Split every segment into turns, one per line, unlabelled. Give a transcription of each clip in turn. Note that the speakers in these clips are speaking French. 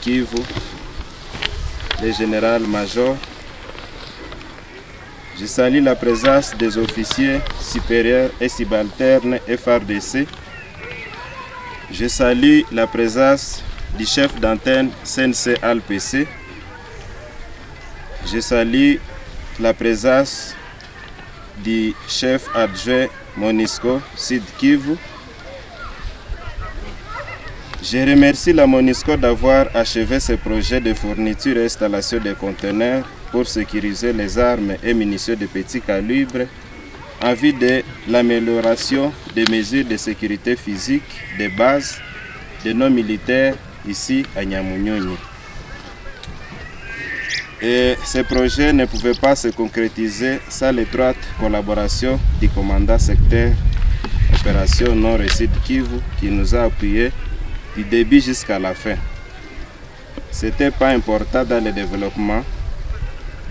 Kivu, le général-major. Je salue la présence des officiers supérieurs et subalternes FARDC. Je salue la présence du chef d'antenne CNC ALPC. Je salue la présence du chef adjoint MONUSCO Sud Kivu. Je remercie la MONUSCO d'avoir achevé ce projet de fourniture et installation de conteneurs pour sécuriser les armes et munitions de petit calibre en vue de l'amélioration des mesures de sécurité physique de base de nos militaires ici à Nyamunyonyi. Et ce projet ne pouvait pas se concrétiser sans l'étroite collaboration du commandant secteur Opération Nord et Sud Kivu qui nous a appuyés du début jusqu'à la fin. Ce n'était pas important dans le développement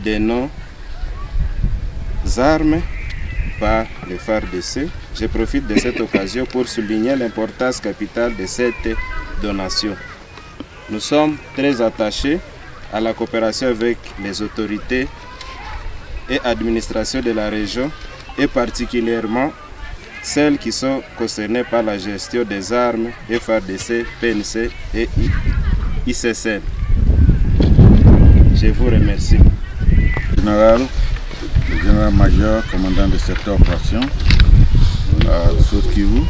de nos armes par le FARDC. Je profite de cette occasion pour souligner l'importance capitale de cette donation. Nous sommes très attachés à la coopération avec les autorités et administrations de la région et particulièrement celles qui sont concernées par la gestion des armes FARDC, PNC et ICCN. Je vous remercie.
Le général-major, commandant de secteur opération, Sud Kivu,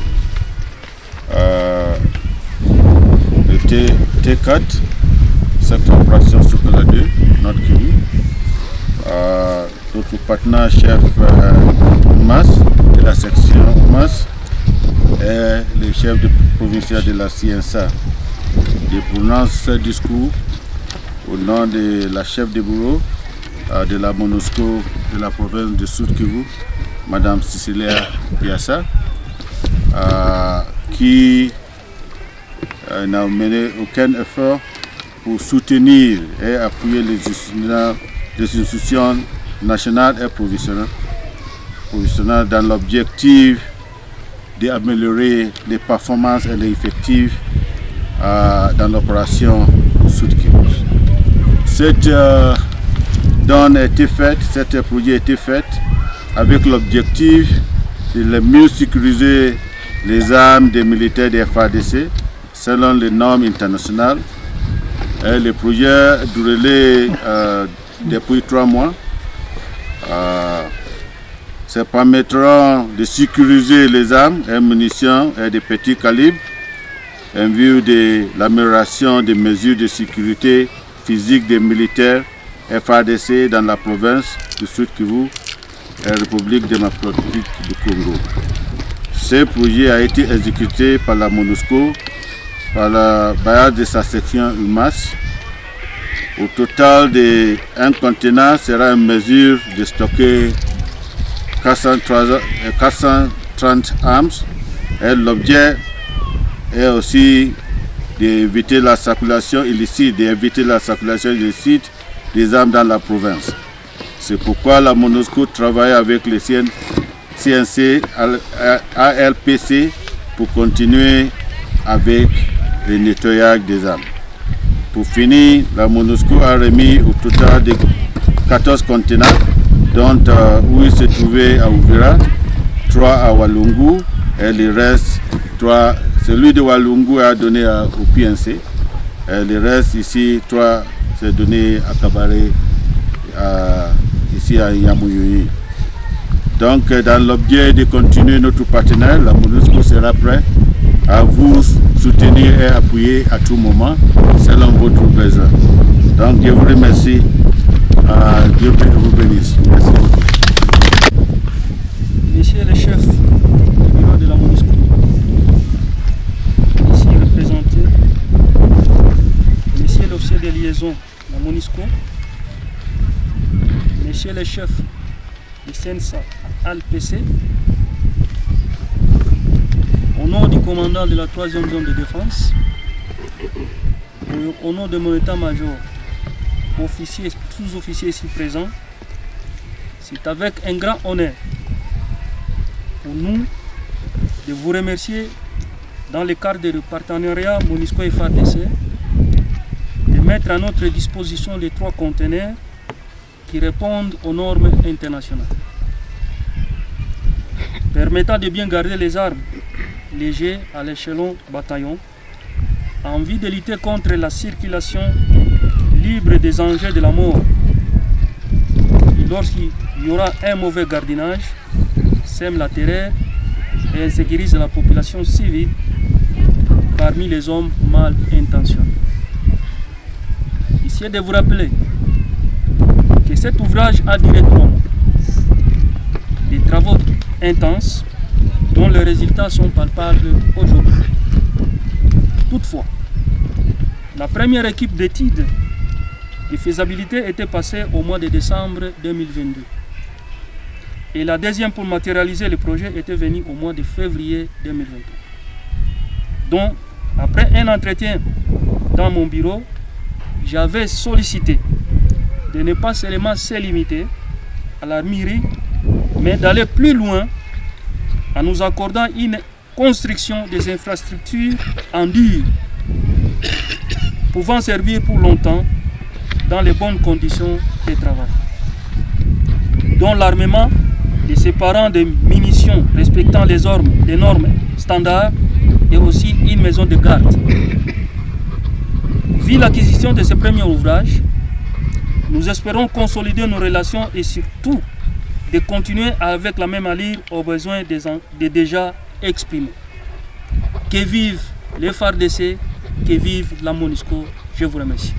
le T4, secteur opération Soukala 2, Nord Kivu, notre partenaire chef MAS de la section MAS et le chef provincial de la CNSA. Je prononce ce discours au nom de la chef de bureau de la MONUSCO de la province de Sud Kivu, Madame Cecilia Piassa, qui n'a mené aucun effort pour soutenir et appuyer les institutions nationales et provinciales dans l'objectif d'améliorer les performances et les effectifs dans l'opération Sud Kivu. Cette donne a été faite, cet projet a été fait avec l'objectif de mieux sécuriser les armes des militaires des FARDC selon les normes internationales. Et le projet durerait depuis 3 mois. Ça permettra de sécuriser les armes et munitions et de petits calibres en vue de l'amélioration des mesures de sécurité physique des militaires FARDC dans la province du Sud Kivu et la République démocratique du Congo. Ce projet a été exécuté par la MONUSCO, par la base de sa section UMAS. Au total, un conteneur sera en mesure de stocker 430 armes et l'objet est aussi d'éviter la circulation illicite, des armes dans la province. C'est pourquoi la MONUSCO travaille avec les CNC, ALPC pour continuer avec le nettoyage des armes. Pour finir, la MONUSCO a remis au total de 14 conteneurs, dont où il se trouvait à Uvira, 3 à Walungu et le reste, 3, celui de Walungu a donné au PNC. Et le reste ici, 3, c'est donné à Kabare, ici à Yamuyuyi. Donc, dans l'objet de continuer notre partenaire, la MONUSCO sera prête à vous soutenir et appuyer à tout moment, selon votre besoin. Donc, je vous remercie. Dieu vous bénisse. Merci.
Monsieur le chef du bureau de la MONUSCO, ici représenté, monsieur l'officier de liaison de la MONUSCO, monsieur le chef du CNSA ALPC, commandant de la 3e zone de défense, au nom de mon état-major, officiers, sous-officiers ici présents, c'est avec un grand honneur pour nous de vous remercier dans le cadre du partenariat MONUSCO et FARDC de mettre à notre disposition les 3 conteneurs qui répondent aux normes internationales, permettant de bien garder les armes légères à l'échelon bataillon en vue de lutter contre la circulation libre des engins de la mort. Et lorsqu'il y aura un mauvais gardiennage, sème la terreur et insécurise la population civile parmi les hommes mal intentionnés. Ici est de vous rappeler que cet ouvrage a duré 3 mois. Des travaux intenses dont les résultats sont palpables aujourd'hui. Toutefois, la première équipe d'études de faisabilité était passée au mois de décembre 2022. Et la deuxième pour matérialiser le projet était venue au mois de février 2023. Donc, après un entretien dans mon bureau, j'avais sollicité de ne pas seulement se limiter à la mairie, mais d'aller plus loin en nous accordant une construction des infrastructures en dur, pouvant servir pour longtemps dans les bonnes conditions de travail, dont l'armement de séparant des munitions respectant les normes standards et aussi une maison de garde. Vu l'acquisition de ce premier ouvrage, nous espérons consolider nos relations et surtout de continuer avec la même allure aux besoins des déjà exprimés. Que vive les FARDC, que vive la MONUSCO. Je vous remercie.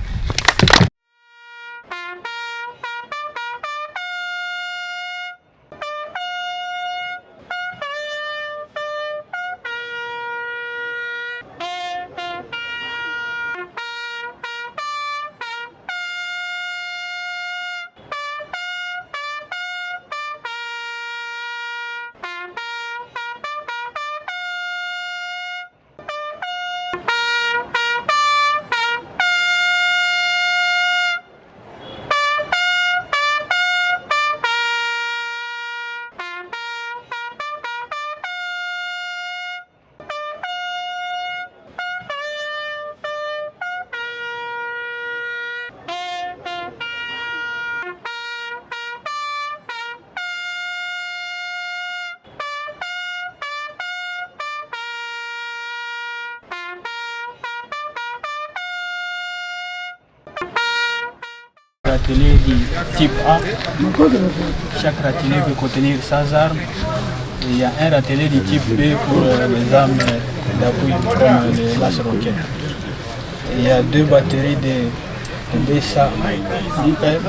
Râtelier du type A. Chaque râtelier peut contenir 100 armes. Et il y a un râtelier du type B pour les armes d'appui comme les lance-roquettes. Il y a 2 batteries de BSA ampères.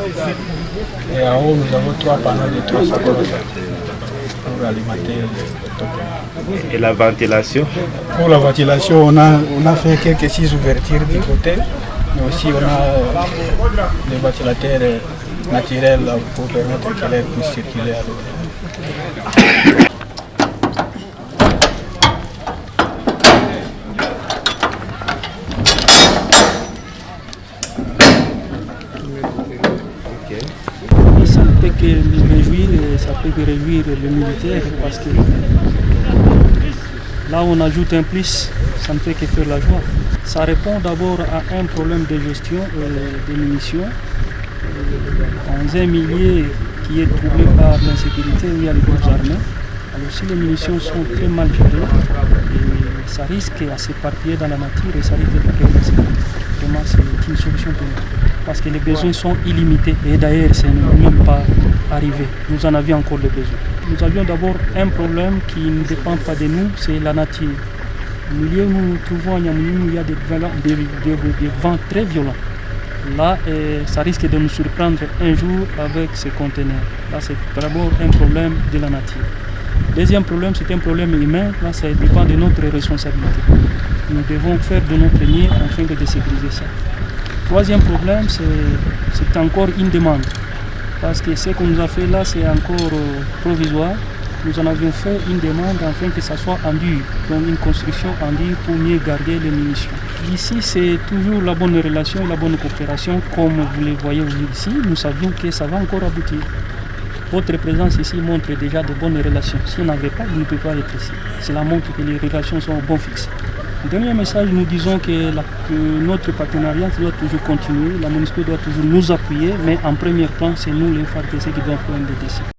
Et en haut, nous avons 3 panneaux de 300 pour alimenter le top.
Et la ventilation?
Pour la ventilation, on a fait quelques 6 ouvertures du côté. Mais aussi on a des ventilateurs naturels pour permettre que l'air puisse circuler.
Et ça ne peut que me réjouir, et ça peut que réjouir le militaire parce que là où on ajoute un plus, ça ne fait que faire la joie. Ça répond d'abord à un problème de gestion des munitions dans un milieu qui est troublé par l'insécurité où il y a les groupes armés. Alors si les munitions sont très mal gérées, ça risque à s'éparpiller dans la nature et ça risque de créer l'insécurité. Vraiment, c'est une solution pour nous. Parce que les besoins sont illimités et d'ailleurs, ce n'est même pas arrivé. Nous en avions encore des besoins. Nous avions d'abord un problème qui ne dépend pas de nous, c'est la nature. Au milieu où nous nous trouvons à Nyamounou, il y a des vents très violents. Là, ça risque de nous surprendre un jour avec ces conteneurs. Là, c'est d'abord un problème de la nature. Deuxième problème, c'est un problème humain. Là, ça dépend de notre responsabilité. Nous devons faire de notre mieux afin de sécuriser ça. Troisième problème, c'est encore une demande. Parce que ce qu'on nous a fait là, c'est encore provisoire. nous en avions fait une demande afin que ça soit en dur, donc une construction en dur pour mieux garder les munitions. Ici, c'est toujours la bonne relation et la bonne coopération, comme vous les voyez ici. Nous savions que ça va encore aboutir. Votre présence ici montre déjà de bonnes relations. Si on n'avait pas, vous ne pouvez pas être ici. Cela montre que les relations sont au bon fixe. Dernier message, nous disons que notre partenariat doit toujours continuer, la MONUSCO doit toujours nous appuyer, mais en premier plan, c'est nous les FARDC qui doivent prendre des décisions.